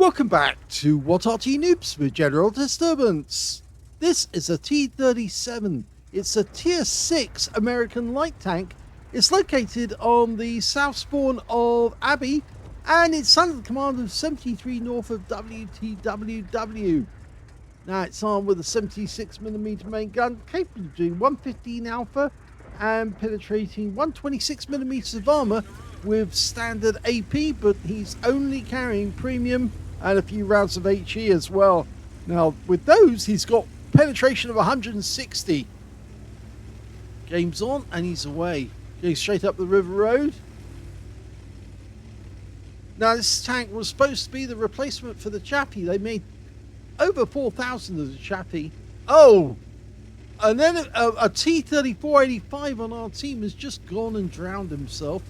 Welcome back to What Arty Noobs with General Disturbance. This is a T37. It's a Tier 6 American light tank. It's located on the south spawn of Abbey, and it's under the command of 73 north of WTWW. Now it's armed with a 76mm main gun, capable of doing 115 alpha and penetrating 126mm of armor with standard AP, but he's only carrying premium and a few rounds of HE as well. Now with those, he's got penetration of 160. Game's on and he's away. Going straight up the river road. Now this tank was supposed to be the replacement for the Chappie. They made over 4,000 of the Chappie. Oh! And then a T3485 on our team has just gone and drowned himself.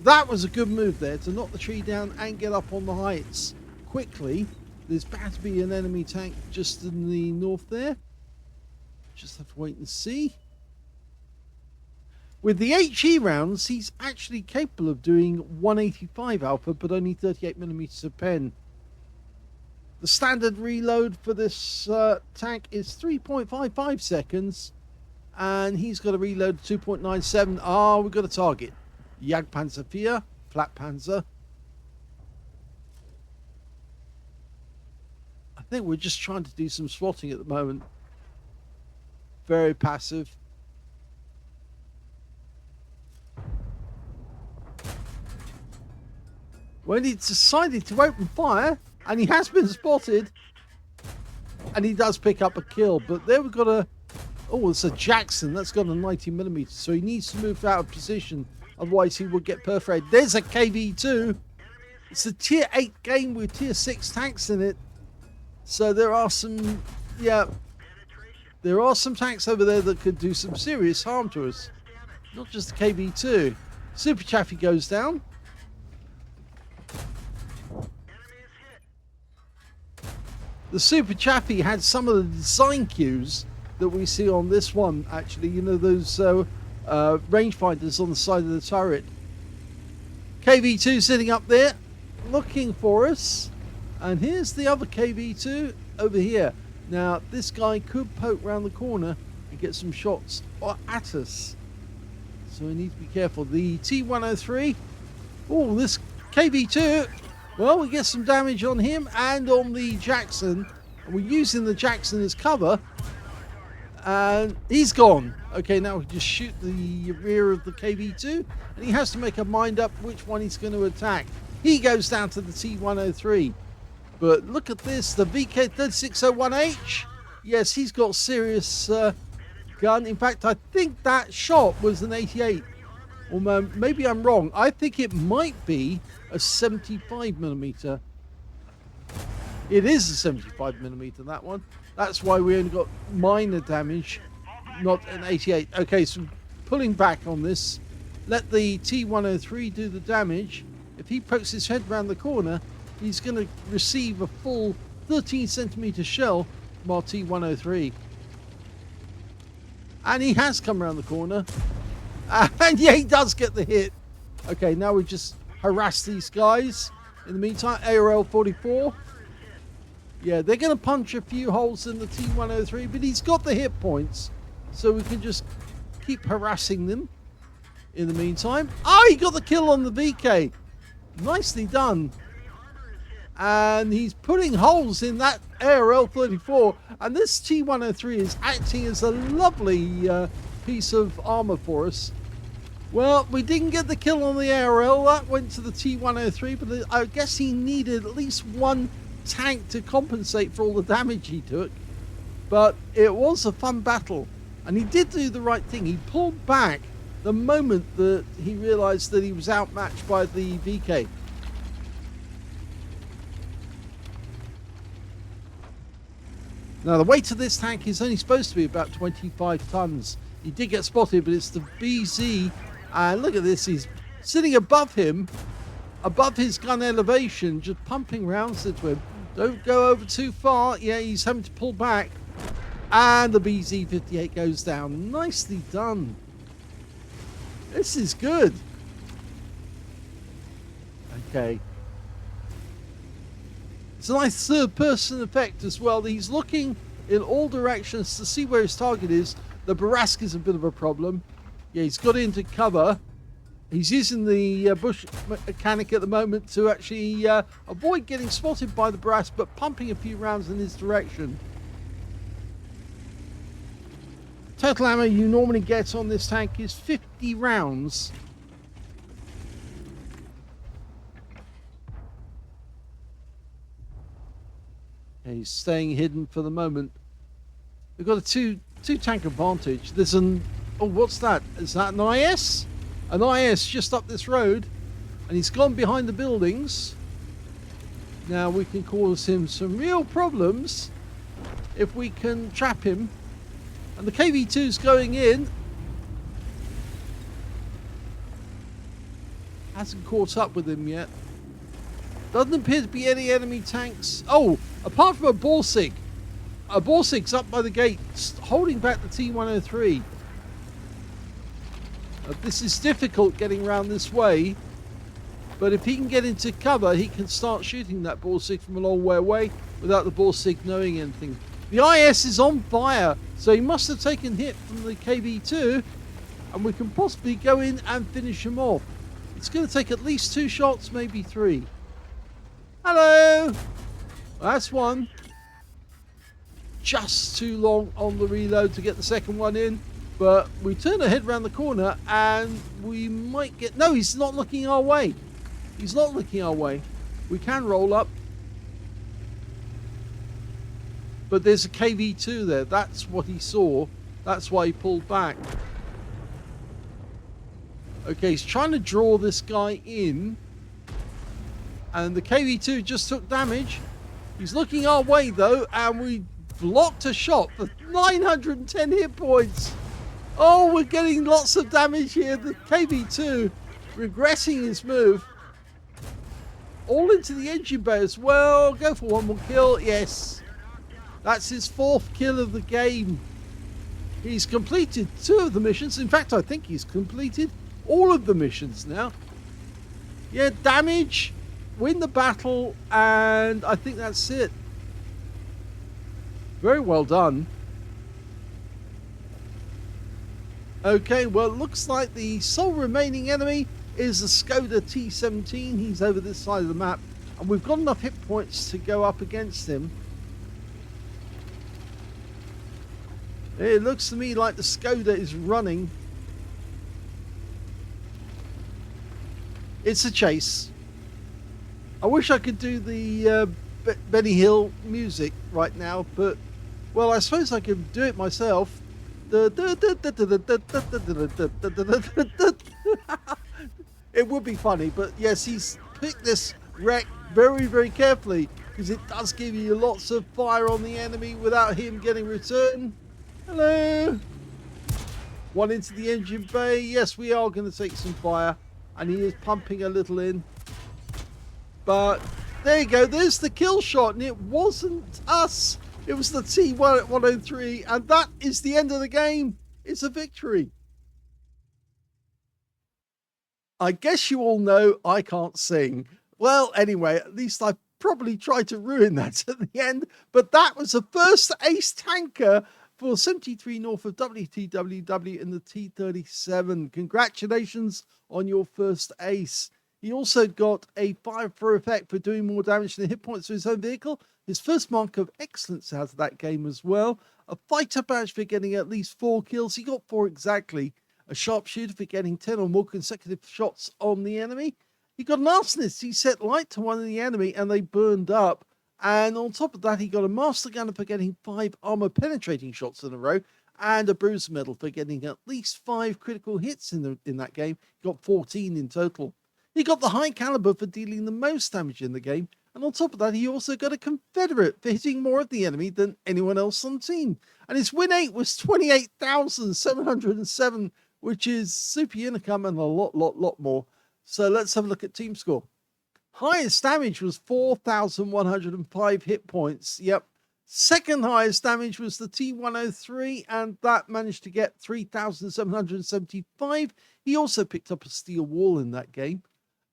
That was a good move there, to knock the tree down and get up on the heights quickly. There's bound to be an enemy tank just in the north there. Just have to wait and see. With the HE rounds, he's actually capable of doing 185 alpha, but only 38mm of pen. The standard reload for this tank is 3.55 seconds, and he's got a reload of 2.97. Ah, we've got a target. Jagdpanzer 4, Flat Panzer. I think we're just trying to do some swatting at the moment. Very passive. When he decided to open fire, and he has been spotted, and he does pick up a kill, but there we've got a... Oh, it's a Jackson. That's got a 90mm, so he needs to move out of position. Otherwise, he would get perforated. There's a KV2. It's a Tier 8 game with Tier 6 tanks in it. So there are some... Yeah. There are some tanks over there that could do some serious harm to us. Not just the KV2. Super Chaffee goes down. The Super Chaffee had some of the design cues that we see on this one, actually. You know, those rangefinders on the side of the turret. KV2 sitting up there, looking for us. And here's the other KV2 over here. Now, this guy could poke round the corner and get some shots at us. So we need to be careful. The T103. Oh, this KV2. Well, we get some damage on him and on the Jackson. And we're using the Jackson as cover. And he's gone. Okay, now we just shoot the rear of the KV2. And he has to make a mind up which one he's going to attack. He goes down to the T103. But look at this, the VK3601H. Yes, he's got serious gun. In fact, I think that shot was an 88. Or maybe I'm wrong. I think it might be a 75mm. It is a 75mm, that one. That's why we only got minor damage, not an 88. Okay, so pulling back on this. Let the T103 do the damage. If he pokes his head around the corner, he's going to receive a full 13cm shell from our T103. And he has come around the corner. And yeah, he does get the hit. Okay, now we just harass these guys. In the meantime, ARL 44. Yeah, they're going to punch a few holes in the T103, but he's got the hit points. So we can just keep harassing them in the meantime. Oh, he got the kill on the VK. Nicely done. And he's putting holes in that ARL 34. And this T103 is acting as a lovely piece of armor for us. Well, we didn't get the kill on the ARL. That went to the T103, but I guess he needed at least one tank to compensate for all the damage he took. But it was a fun battle. And he did do the right thing. He pulled back the moment that he realized that he was outmatched by the VK. Now, the weight of this tank is only supposed to be about 25 tons. He did get spotted, but it's the BZ. And look at this. He's sitting above him, above his gun elevation, just pumping rounds into him. Don't go over too far. Yeah, he's having to pull back. And the BZ-58 goes down. Nicely done. This is good. Okay. It's a nice third-person effect as well. He's looking in all directions to see where his target is. The Barask is a bit of a problem. Yeah, he's got into cover. He's using the bush mechanic at the moment to actually avoid getting spotted by the Barask, but pumping a few rounds in his direction. Total ammo you normally get on this tank is 50 rounds. Okay, he's staying hidden for the moment. We've got a two tank advantage. There's an... Oh, what's that? Is that an IS? An IS just up this road. And he's gone behind the buildings. Now we can cause him some real problems if we can trap him. And the KV-2's going in. Hasn't caught up with him yet. Doesn't appear to be any enemy tanks. Oh, apart from a Borsig. A Borsig's up by the gate, holding back the T-103. This is difficult getting around this way. But if he can get into cover, he can start shooting that Borsig from a long way away without the Borsig knowing anything. The IS is on fire, so he must have taken hit from the KV-2, and we can possibly go in and finish him off. It's going to take at least 2 shots, maybe 3. Hello! That's one. Just too long on the reload to get the second one in, but we turn our head around the corner and we might get... No, he's not looking our way. He's not looking our way. We can roll up. But there's a KV-2 there. That's what he saw. That's why he pulled back. Okay, he's trying to draw this guy in. And the KV-2 just took damage. He's looking our way though, and we blocked a shot for 910 hit points. Oh, we're getting lots of damage here. The KV-2 regressing his move. All into the engine bay as well. Go for one more kill. Yes. That's his 4th kill of the game. He's completed 2 of the missions. In fact, I think he's completed all of the missions now. Yeah, damage, win the battle, and I think that's it. Very well done. Okay, well, it looks like the sole remaining enemy is the Skoda T17. He's over this side of the map, and we've got enough hit points to go up against him. It looks to me like the Skoda is running. It's a chase. I wish I could do the Benny Hill music right now, but, well, I suppose I could do it myself. It would be funny, but yes, he's picked this wreck very, very carefully because it does give you lots of fire on the enemy without him getting return. Hello. One into the engine bay. Yes, we are going to take some fire, and he is pumping a little in. But there you go. There's the kill shot, and it wasn't us. It was the T-103, and that is the end of the game. It's a victory. I guess you all know I can't sing. Well, anyway, at least I probably tried to ruin that at the end. But that was the first ace tanker for 73north of WTWW in the T37. Congratulations on your first ace. He also got a 5-for effect for doing more damage than hit points to his own vehicle. His first mark of excellence out of that game as well. A fighter badge for getting at least 4 kills. He got 4 exactly. A sharpshooter for getting 10 or more consecutive shots on the enemy. He got an arsonist. He set light to one of the enemy and they burned up. And on top of that, he got a master gunner for getting 5 armor penetrating shots in a row. And a bruiser medal for getting at least 5 critical hits in that game. He got 14 in total. He got the high caliber for dealing the most damage in the game. And on top of that, he also got a Confederate for hitting more of the enemy than anyone else on the team. And his win rate was 28,707, which is super unicum and a lot more. So let's have a look at team score. Highest damage was 4,105 hit points. Yep. Second highest damage was the T-103, and that managed to get 3,775. He also picked up a steel wall in that game.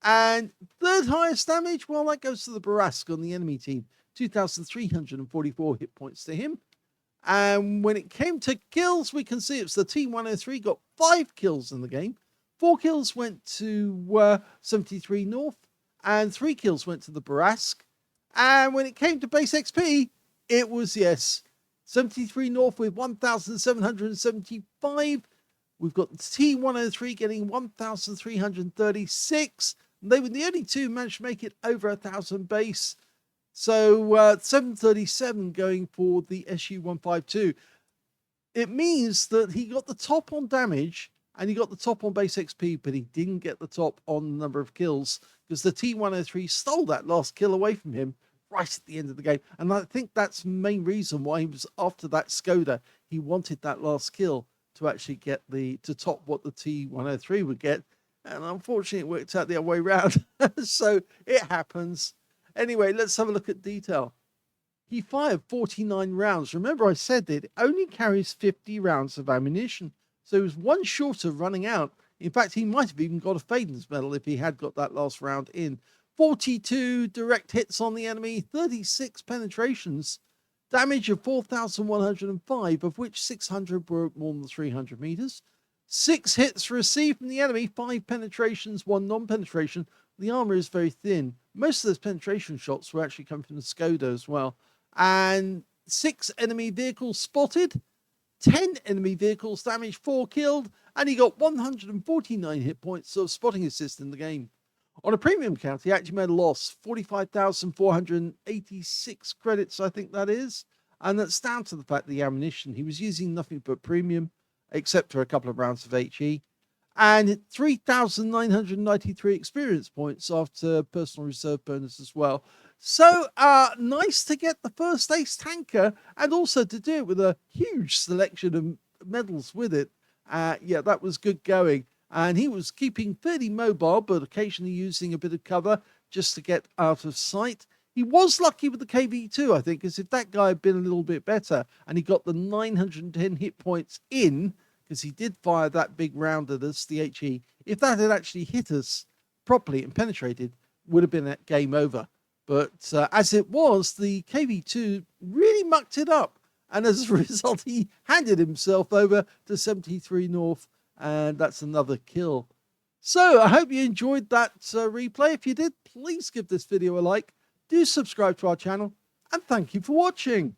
And third highest damage, well, that goes to the Barask on the enemy team. 2,344 hit points to him. And when it came to kills, we can see it's the T103 got 5 kills in the game. 4 kills went to 73 North, and 3 kills went to the Barask. And when it came to base XP, it was, yes, 73 North with 1,775. We've got the T103 getting 1,336. They were the only two managed to make it over 1,000 base. So 737 going for the SU-152. It means that he got the top on damage and he got the top on base XP, but he didn't get the top on the number of kills because the T103 stole that last kill away from him right at the end of the game. And I think that's the main reason why he was after that Skoda. He wanted that last kill to actually get to top what the T103 would get. And unfortunately, it worked out the other way around. So it happens. Anyway, let's have a look at detail. He fired 49 rounds. Remember, I said that it only carries 50 rounds of ammunition. So he was one short of running out. In fact, he might have even got a Faden's medal if he had got that last round in. 42 direct hits on the enemy, 36 penetrations, damage of 4,105, of which 600 broke more than 300 meters. 6 hits received from the enemy, 5 penetrations, 1 non-penetration. The armor is very thin. Most of those penetration shots were actually coming from the Skoda as well. And 6 enemy vehicles spotted, 10 enemy vehicles damaged, 4 killed, and he got 149 hit points of spotting assist in the game. On a premium count, he actually made a loss, 45,486 credits, I think that is. And that's down to the fact the ammunition, he was using nothing but premium, except for a couple of rounds of HE. And 3,993 experience points after personal reserve bonus as well. So nice to get the first ace tanker and also to do it with a huge selection of medals with it. Yeah, that was good going. And he was keeping fairly mobile, but occasionally using a bit of cover just to get out of sight. He was lucky with the KV2, I think, because if that guy had been a little bit better and he got the 910 hit points in, because he did fire that big round at us, the HE, if that had actually hit us properly and penetrated, would have been a game over. But as it was, the KV2 really mucked it up. And as a result, he handed himself over to 73 North. And that's another kill. So I hope you enjoyed that replay. If you did, please give this video a like. Do subscribe to our channel. And thank you for watching.